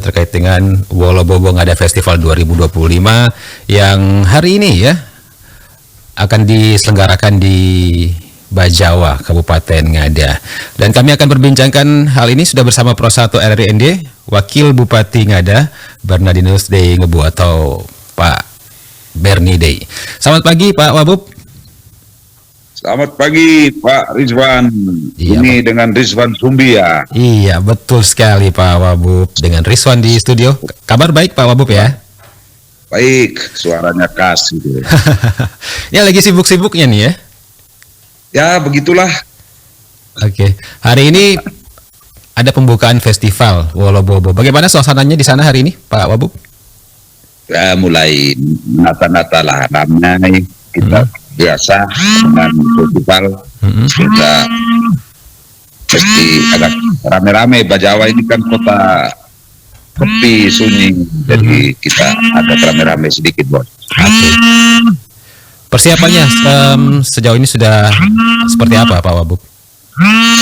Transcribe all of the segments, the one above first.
terkait dengan Wolobobo Ngada Festival 2025 yang hari ini ya akan diselenggarakan di Bajawa, Kabupaten Ngada. Dan kami akan berbincangkan hal ini sudah bersama Pro 1 RRIND, Wakil Bupati Ngada, Bernardinus Day Ngebu atau Pak Bernie Day. Selamat pagi Pak Wabub. Selamat pagi Pak Rizwan. Iya, Ini Pak. Dengan Rizwan Sumbia. Iya, betul sekali Pak Wabub. Dengan Rizwan di studio. Kabar baik Pak Wabub ya? Baik, suaranya khas gitu. Ya lagi sibuk-sibuknya nih ya. Ya begitulah. Oke, hari ini ada pembukaan festival Wolobobo. Bagaimana suasananya di sana hari ini, Pak Wabub? Ya mulai nata-nata lah namanya kita biasa dengan festival. Kita mesti agak rame-rame. Bajawa ini kan kota sepi sunyi, jadi kita agak rame-rame sedikit, Bos. Oke. Persiapannya sejauh ini sudah seperti apa, Pak Wabub?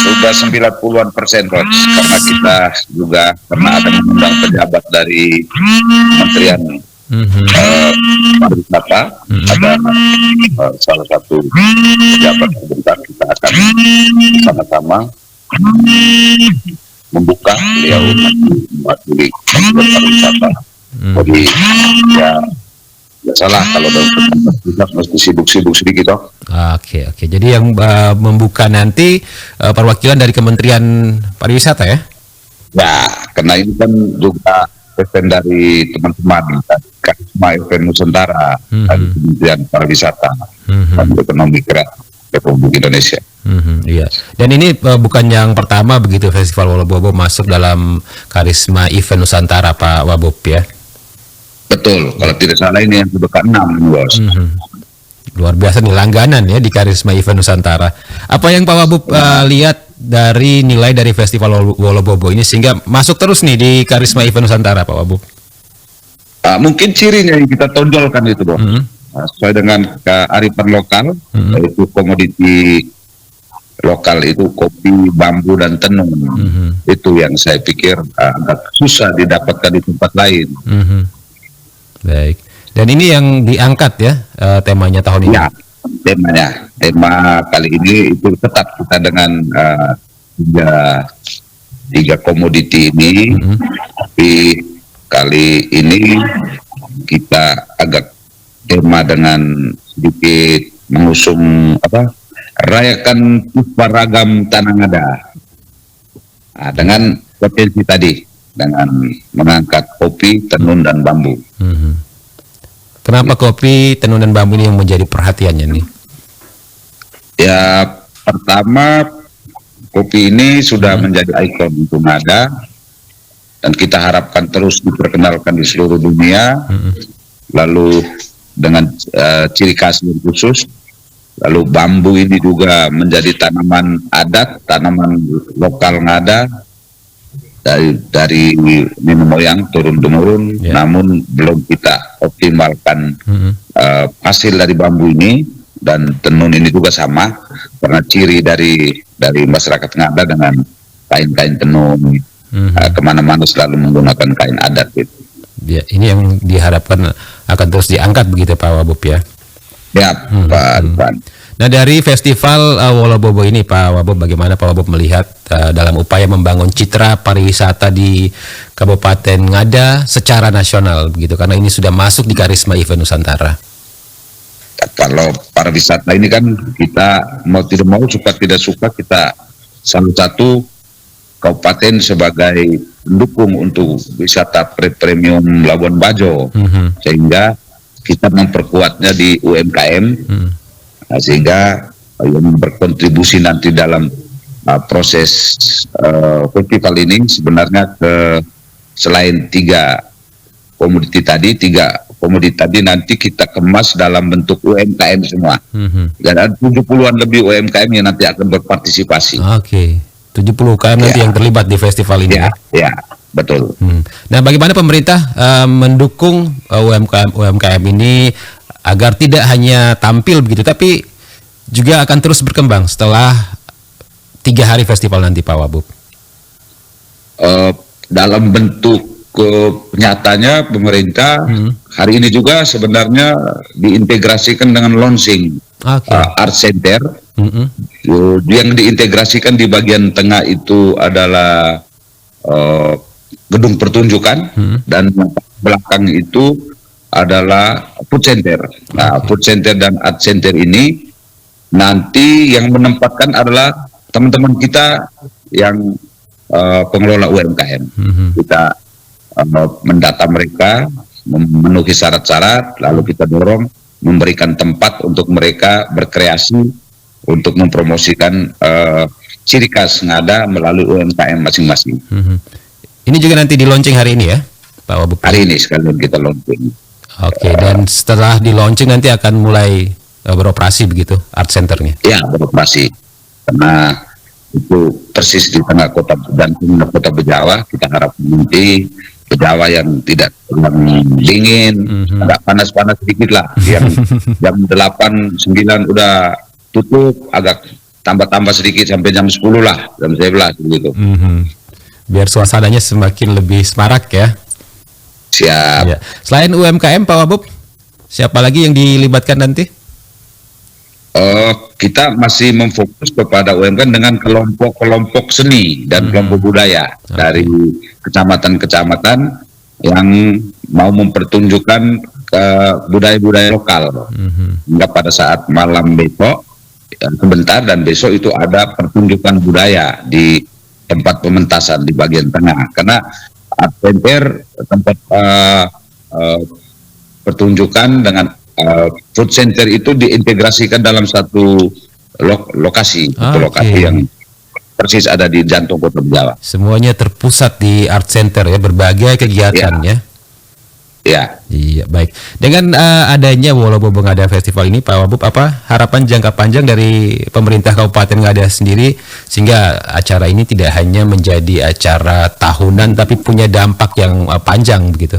Sudah 90-an%, Bos. Karena kita juga pernah ada mengundang pejabat dari Kementerian Pariwisata, ada salah satu pejabat pemerintah, kita akan sama-sama membuka beliau nanti mewakili Kementerian Pariwisata. Jadi ya salah kalau dalam kita mesti sibuk-sibuk sedikit toh. Oke. Jadi yang membuka nanti perwakilan dari Kementerian Pariwisata ya? Ya, karena ini kan juga event dari teman-teman dari Karisma Event Nusantara dari Kementerian Pariwisata dan Ekonomi Kreatif Republik Indonesia. Iya. Dan ini bukan yang pertama begitu Festival Wolobobo masuk dalam Karisma Event Nusantara, Pak Wabub ya? Betul. Kalau tidak salah ini yang sudah ke-6, Bos. Luar biasa nih langganan ya di Karisma Event Nusantara. Apa yang Pak Wabub lihat dari nilai dari Festival Wolobobo ini sehingga masuk terus nih di Karisma Event Nusantara, Pak Wabub? Mungkin cirinya yang kita tonjolkan itu, Bos. Sesuai dengan kearifan lokal, yaitu komoditi lokal itu kopi, bambu, dan tenun. Itu yang saya pikir agak susah didapatkan di tempat lain. Baik. Dan ini yang diangkat ya temanya tahun ini? Ya, tema kali ini itu tetap kita dengan tiga komoditi ini, tapi kali ini kita agak tema dengan sedikit mengusung rayakan puspa ragam Tanah Ngada, dengan potensi tadi dengan mengangkat kopi, tenun, dan bambu. Kenapa kopi, tenun, dan bambu ini yang menjadi perhatiannya nih? Ya, pertama kopi ini sudah menjadi ikon untuk Ngada dan kita harapkan terus diperkenalkan di seluruh dunia. Lalu dengan ciri khas yang khusus. Lalu bambu ini juga menjadi tanaman adat, tanaman lokal Ngada dari nenek moyang turun-temurun, namun belum kita optimalkan hasil dari bambu ini. Dan tenun ini juga sama, karena ciri dari masyarakat Ngada dengan kain-kain tenun, kemana-mana selalu menggunakan kain adat gitu. Ya, ini yang diharapkan akan terus diangkat begitu Pak Wabub ya? Ya, Pak. Nah, dari festival Wolobobo ini Pak Wabub, bagaimana Pak Wabub melihat dalam upaya membangun citra pariwisata di Kabupaten Ngada secara nasional begitu, karena ini sudah masuk di Karisma Event Nusantara? Kalau pariwisata ini kan kita mau tidak mau, suka tidak suka, kita salah satu kabupaten sebagai pendukung untuk wisata premium Labuan Bajo, sehingga kita memperkuatnya di UMKM, sehingga yang berkontribusi nanti dalam proses festival ini sebenarnya selain tiga komoditi tadi nanti kita kemas dalam bentuk UMKM semua. Dan ada 70-an lebih UMKM yang nanti akan berpartisipasi. Oke. 70 UMKM nanti yang terlibat di festival ini. Ya, betul. Nah, bagaimana pemerintah mendukung UMKM ini agar tidak hanya tampil begitu, tapi juga akan terus berkembang setelah 3 hari festival nanti, Pak Wabub? Dalam bentuk nyatanya pemerintah hari ini juga sebenarnya diintegrasikan dengan launching Oke. art center. Mm-mm. Yang diintegrasikan di bagian tengah itu adalah gedung pertunjukan, dan belakang itu adalah food center. Nah, food center dan art center ini nanti yang menempatkan adalah teman-teman kita yang pengelola UMKM. Kita mendata mereka, memenuhi syarat-syarat, lalu kita dorong memberikan tempat untuk mereka berkreasi untuk mempromosikan ciri khas Ngada melalui UMKM masing-masing. Ini juga nanti di launching hari ini ya, Pak Wabub? Hari ini sekalian kita launching. Oke, dan setelah di launching nanti akan mulai beroperasi begitu art centernya? Ya, beroperasi. Karena itu persis di tengah kota dan kota Bejawa. Kita harap nanti Bejawa yang tidak terlalu dingin, agak panas-panas sedikit lah. Yang jam 8, 9 udah tutup, agak tambah-tambah sedikit sampai jam 10 lah, jam 11 begitu. Biar suasananya semakin lebih semarak ya. Siap. Ya. Selain UMKM, Pak Wabub, siapa lagi yang dilibatkan nanti? Kita masih memfokus kepada UMKM dengan kelompok-kelompok seni dan kelompok budaya dari kecamatan-kecamatan yang mau mempertunjukkan budaya-budaya lokal. Hingga pada saat malam besok, sebentar dan besok itu ada pertunjukan budaya di tempat pementasan di bagian tengah. Karena art center tempat pertunjukan dengan food center itu diintegrasikan dalam satu lokasi, lokasi yang persis ada di jantung kota Bejawa. Semuanya terpusat di art center ya, berbagai kegiatan ya. Ya. Iya, baik. Dengan adanya Wolobobo Ngada Festival ini, Pak Wabub, apa harapan jangka panjang dari pemerintah Kabupaten Ngada sendiri sehingga acara ini tidak hanya menjadi acara tahunan tapi punya dampak yang panjang begitu?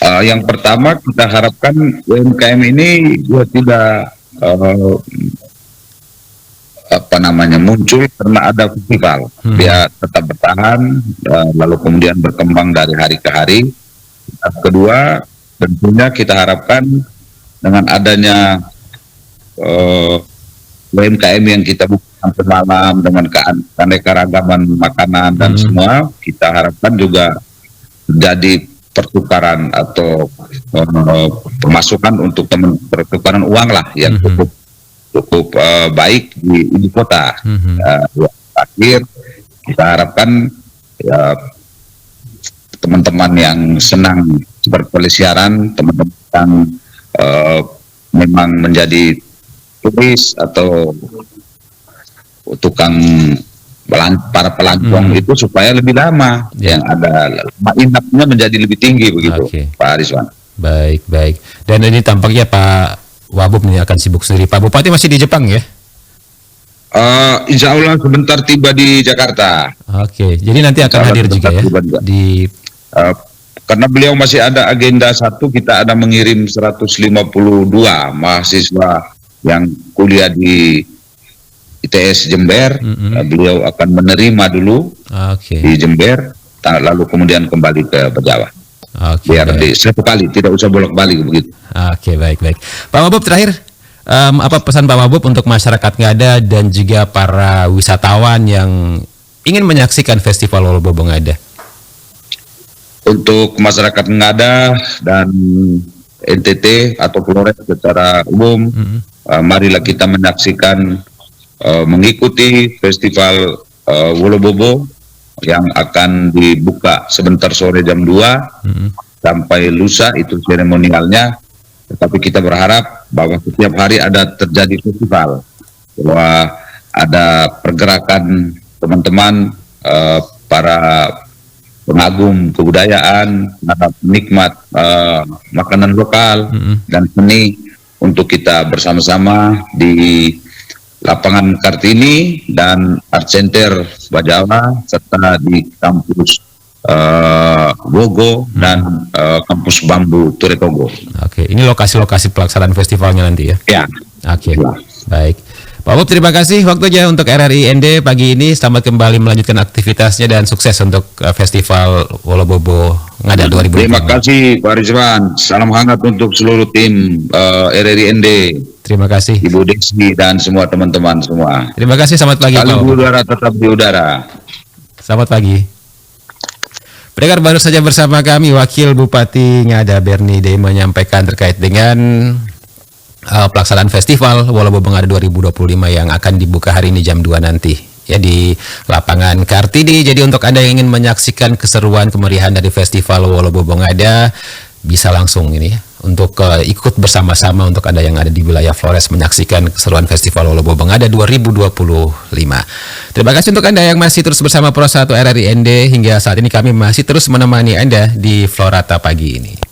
Yang pertama kita harapkan UMKM ini juga tidak muncul karena ada festival. Dia tetap bertahan, lalu kemudian berkembang dari hari ke hari. Kedua, tentunya kita harapkan dengan adanya UMKM yang kita buka sampai malam dengan keanekaragaman makanan dan semua, kita harapkan juga jadi pertukaran atau pemasukan untuk pertukaran uang lah yang cukup baik di ibu kota. Akhir kita harapkan ya, teman-teman yang senang berpelesiaran, teman-teman yang memang menjadi turis atau tukang para pelancong itu supaya lebih lama, yang ada inapnya menjadi lebih tinggi begitu, Pak Ariswan. Baik. Dan ini tampaknya Pak Wabub ini akan sibuk sendiri. Pak Bupati masih di Jepang ya? Insya Allah sebentar tiba di Jakarta. Jadi nanti akan hadir juga ya di. Karena beliau masih ada agenda satu, kita ada mengirim 152 mahasiswa yang kuliah di ITS Jember. Beliau akan menerima dulu di Jember, lalu kemudian kembali ke Bejawa. Biar satu kali, tidak usah bolak-balik begitu. Baik. Pak Wabub, terakhir apa pesan Pak Wabub untuk masyarakat Ngada dan juga para wisatawan yang ingin menyaksikan Festival Wolobobo Ngada? Untuk masyarakat Ngada dan NTT atau Flores secara umum, marilah kita menyaksikan, mengikuti Festival Wolobobo yang akan dibuka sebentar sore jam 2 sampai lusa itu seremonialnya. Tetapi kita berharap bahwa setiap hari ada terjadi festival, bahwa ada pergerakan teman-teman para pengagum kebudayaan, penikmat makanan lokal dan seni untuk kita bersama-sama di lapangan Kartini dan Art Center Bejawa serta di kampus Bogo dan kampus Bambu Turetogo. Ini lokasi-lokasi pelaksanaan festivalnya nanti ya? Ya. Baik. Pak Bob, terima kasih waktunya untuk RRI ND pagi ini. Selamat kembali melanjutkan aktivitasnya dan sukses untuk Festival Wolobobo Ngada 2025. Terima kasih Pak Rizwan. Salam hangat untuk seluruh tim RRI ND. Terima kasih. Ibu Desi dan semua teman-teman semua. Terima kasih, selamat pagi Pak Kali Bob. udara tetap di udara. Selamat pagi. Pendengar, baru saja bersama kami Wakil Bupati Ngada Berni Day menyampaikan terkait dengan pelaksanaan Festival Wolobobo Ngada 2025 yang akan dibuka hari ini jam 2 nanti ya di lapangan Kartini. Jadi untuk Anda yang ingin menyaksikan keseruan kemeriahan dari Festival Wolobobo Ngada bisa langsung ini ya, untuk ikut bersama-sama untuk Anda yang ada di wilayah Flores menyaksikan keseruan Festival Wolobobo Ngada 2025. Terima kasih untuk Anda yang masih terus bersama Pro 1 RRI ND. Hingga saat ini kami masih terus menemani Anda di Florata pagi ini.